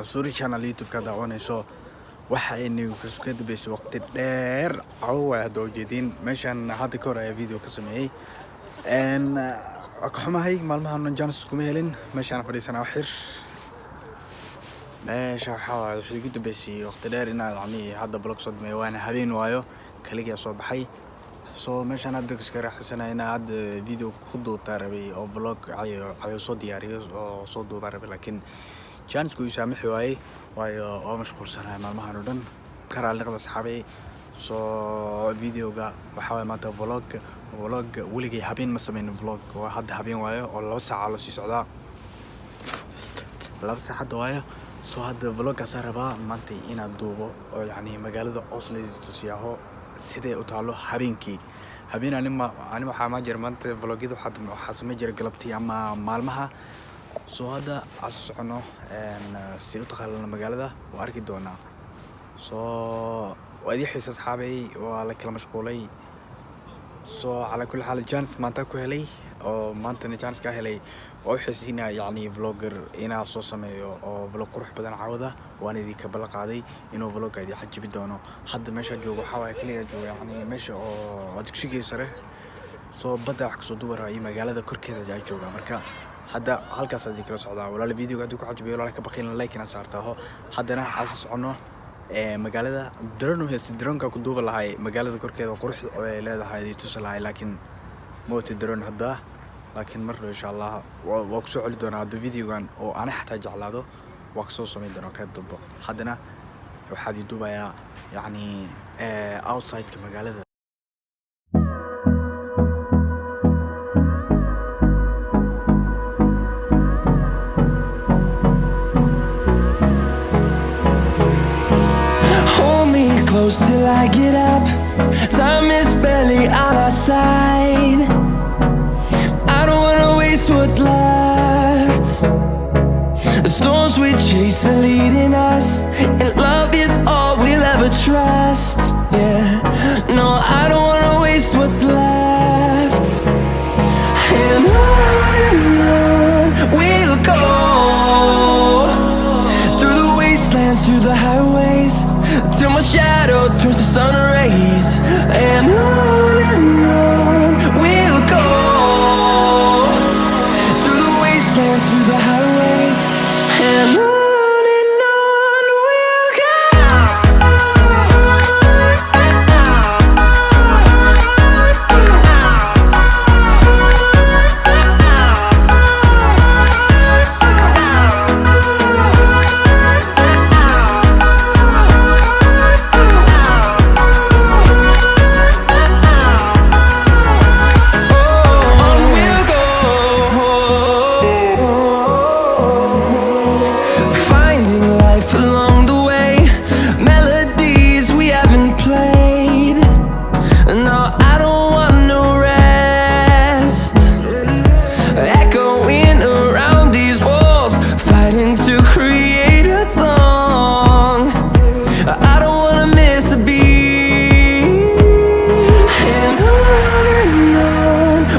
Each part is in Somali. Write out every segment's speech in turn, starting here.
سوري channel يوتيوب كذا وانا شو وحيني وكسكت بس وقت دير عوّة دوجدين مشان هذا كورة فيديو كسمعي إن أكحمها هيك مالها إنه جانس كمهلين مشان فري سنة وحير ماشي حاول حقيقة بس وقت دير إن يعني هذا بلوك صدمة وأنا هبين وايو كليك يا صباحي سو مشان هذا كسكرة حسنا هنا هذا فيديو خدو تربي أو بلوك عيو صوت دياري أو صوت دو تربي لكن جانس كوي سامح واي وايو مشغول سنة مالها ندن كرال نقد أصحابي سو فيديو جا بحاول ما تفلوج ولقي habeen ما سمين فلوج وهذا habeen وايو أو لو ساعة على شيء سعدا لو ساعة وايو سو هذا فلوج أصار بقى مانتي إن الدوبو أو يعني مجال أصلي تسياهو سيدة أطالو habeenكي habeen أنا ما حامجر مانت فلوج ده حد حاسمجر قلبتي أما مالمها سو هذا عصعنه إن سيوتخلنا المجال ده وأركي دونا سو وادي حس أصحابي وعلى كل مشغولي سو على كل حال جانس ما تاكو هلي أو ما أنتني جانس كهلي وأحس هنا يعني فلوجر هنا صوصمي أو فلوج روح بدن عودة وأنا ذي كبلق عادي إنه فلوج عادي حج بدونه حد ماشى جو حوا كليه جو يعني ماشى أو أدكشي سره سو بدأ حكسو دور أي مجال هذا كر كذا جاي جو مركا هذا هالكاس هذيك الصعدة ولا الفيديو قاعد يكون عجبي ولا لك بخيل لايك أنا صارته هذا أنا عايز عنه magaalada drone hees drone ka ku duuba lahay magaalada korkeeda qurux ay leedahay tusal lahay laakiin mooti drone hadda laakiin mar insha Allah waa ku soo celi doonaa hada videogan oo aan xataa jeclaado waa soo sameyn doonaa qayb dambe hadana waxaad duubayaa yani outside ka magaalada close till I get up. Time is barely on our side. I don't wanna waste what's left. The storms we chase are leading us, and love is all we'll ever trust. Yeah, no, I don't wanna waste what's left. And on we'll go, through the wastelands, through the highways, till my shadow turns to sun rays. And on we'll go, through the wastelands, through the highways. And on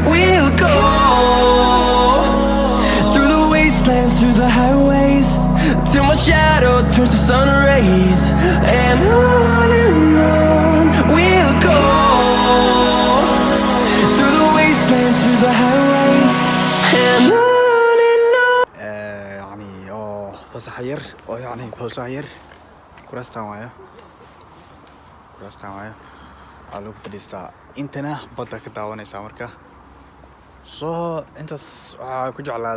we'll go. Through the highways, till my shadow turns to sun rays. And on we'll go, through the wastelands, through the highways. And on يعني فصحير أو يعني فصحير كراستا معايا ألوك فديستا إنتنا بدك تعاوني سامركا سو أنت كنت على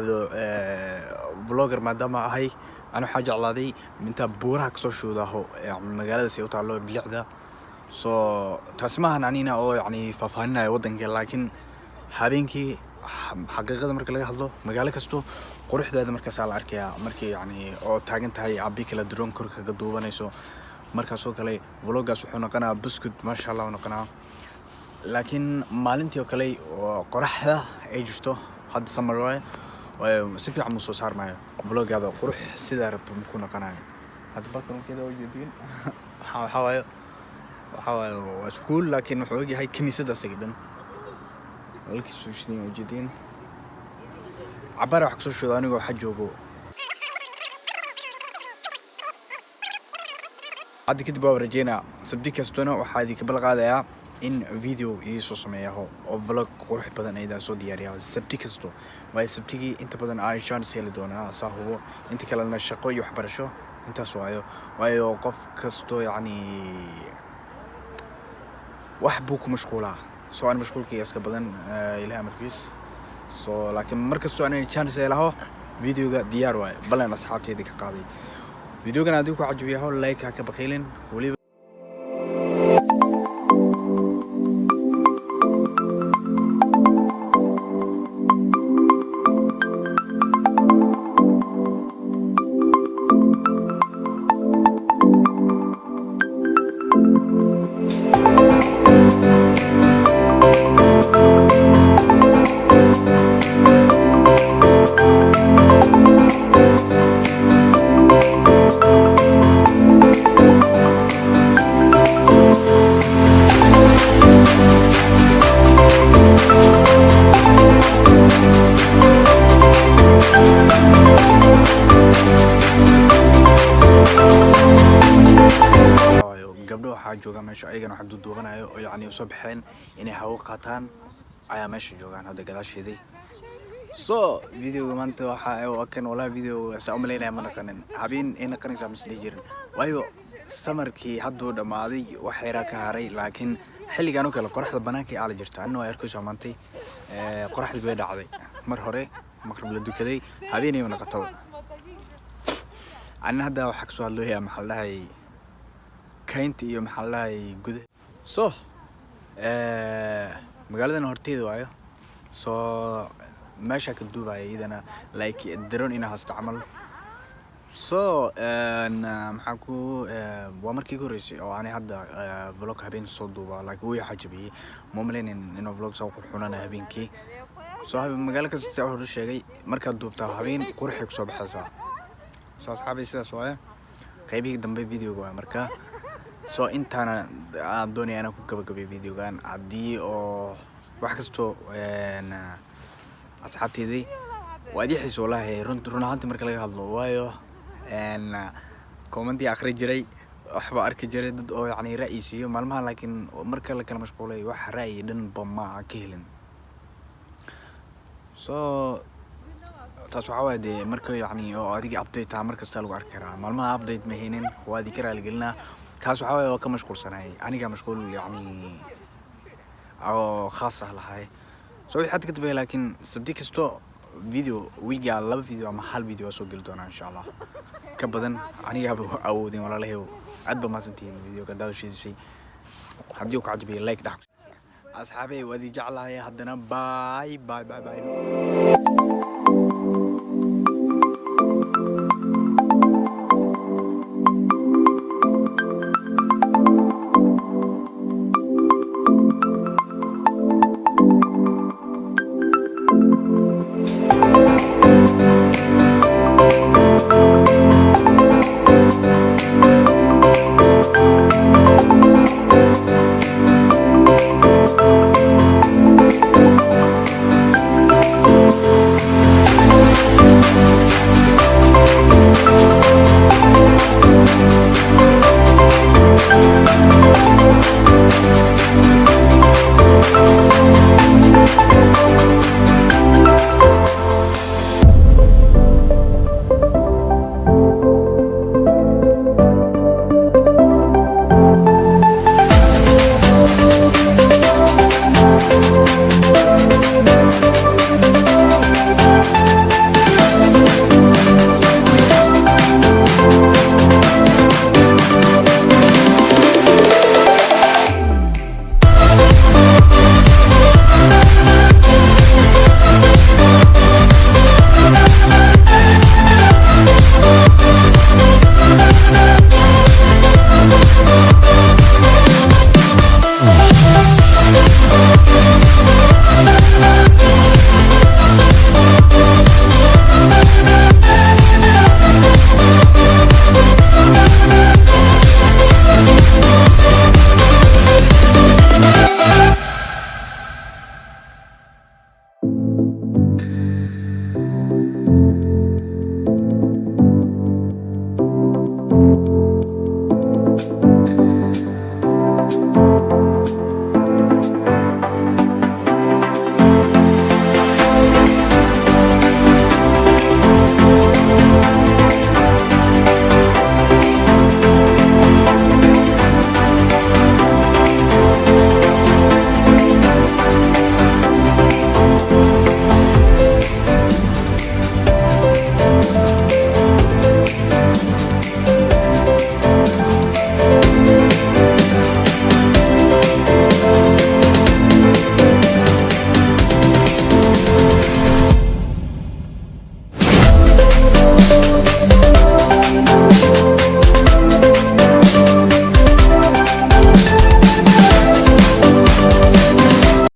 بلوجر مادام هاي أنا حاجة على ذي من تبورها كسوشو ده هو يعني مجال سيوت على بلع ده سو تسمعها عنينا أو يعني ففهمنا يودن لكن habeenkii xaqiiqada marka laga hadlo magaalo kasto quruxdeeda marka saal arkaya markii yani oo taagan tahay abi kala drone korka ka duubanayso marka soo kale vlogaas wuxuu noqonaa buskud ma sha Allah noqonaa laakiin maalintii oo kale oo qoraxda ay jirto had summer way si fiican u soo saarmayo vlogada qurux sida rabto ku noqonaa hadda balkan kida oo jeedin waxa waa school laakiin wuxuu yahay kaniisada sigidan halkii soo shidin oo jeedin عبارة عن كسر شو ذاني وحجوجو hadda kadib waa rajeynaa sabti kastona waxaa idinka balqaadayaa in video idin soo sameeyo oo vlog qurux badan ayda soo diyaariyaa sabti kasto way sabtigii inta badan aan chance heli doonaa saahubo inta kalena shaqo iyo waxbarasho intaas waayo qof kasto yani wax buu ku mashquulaa soo aan mashquulkii iska badan ilaahay markiis soo laakiin markasto aan chance helaho videoga diyaar waay balan asxaabteedii ka qaaday videogan adigu ku cajibiyaho like ha ka baqilin waliba gabdho waxaa jooga meesha ayagana waxa duduubanayo oo yani soo baxeen inay hawo qaataan ayaa meesha joogaan hadda gadaasheedii soo videoga maanta waxa kan wala video saa umaleynaya ma naqanin habeen in naqanaysa misli jirin waayo samarkii hadduu dhamaaday wax yara ka haray laakiin xilligan oo kale qoraxda banaanka ay jirta anoo arkayso maantay qoraxda bay dhacday mar hore maqrib la dukaday habeenay naqato anna hadda waxa ka soo hadlooyaa maxal dhahay kaynta iyo maxal dhahay gudaha soo magaaladan horteeda waayo soo meesha ka duubaya idana like drone ina hasta camal soo maxaa ku waa markii ugu horeysay oo aanay hadda vlog habeen soo duuba like way xajabiyay moomaleyn inuu vlog soo qurxunana habeenkii soo magaalo kasta soo hor sheegay marka duubta habeen qurxi ku soo baxaysa soo asxaabay sidaas waaye qaybihii dambe videoga waa marka soo intaana aan doonaya inaan ku gabagabay videogan haddii oo wax kasto asxaabteedii waa idii xiiso wallaahi run ahaantii marka laga hadlo waayo commenti akhri jiray waxba arki jiray dad oo yani ra'yi siiyo maalmaha laakiin marka la kala mashquulay wax ra'yi dhanba ma ka helin soo taas waxaa waaye dee marka yani oo adiga update ah markasta lagu arki karaa maalmaha update ma haynin waa idinka raaligelinaa kaas waxaa waaye oo ka mashquulsanahay aniga mashquul yani oo khaas ah lahay soo wixii hadda ka dambeeya laakiin sabti kasto video wiiga laba video ama hal video soo geli doonaa insha allah ka badan aniga awoodin walaalahay aad ba maasantiin videoga daawashiisay haddii uu ka cajibiyo like dhax asxaabay waa idin jeclahay haddana bye bye bye bye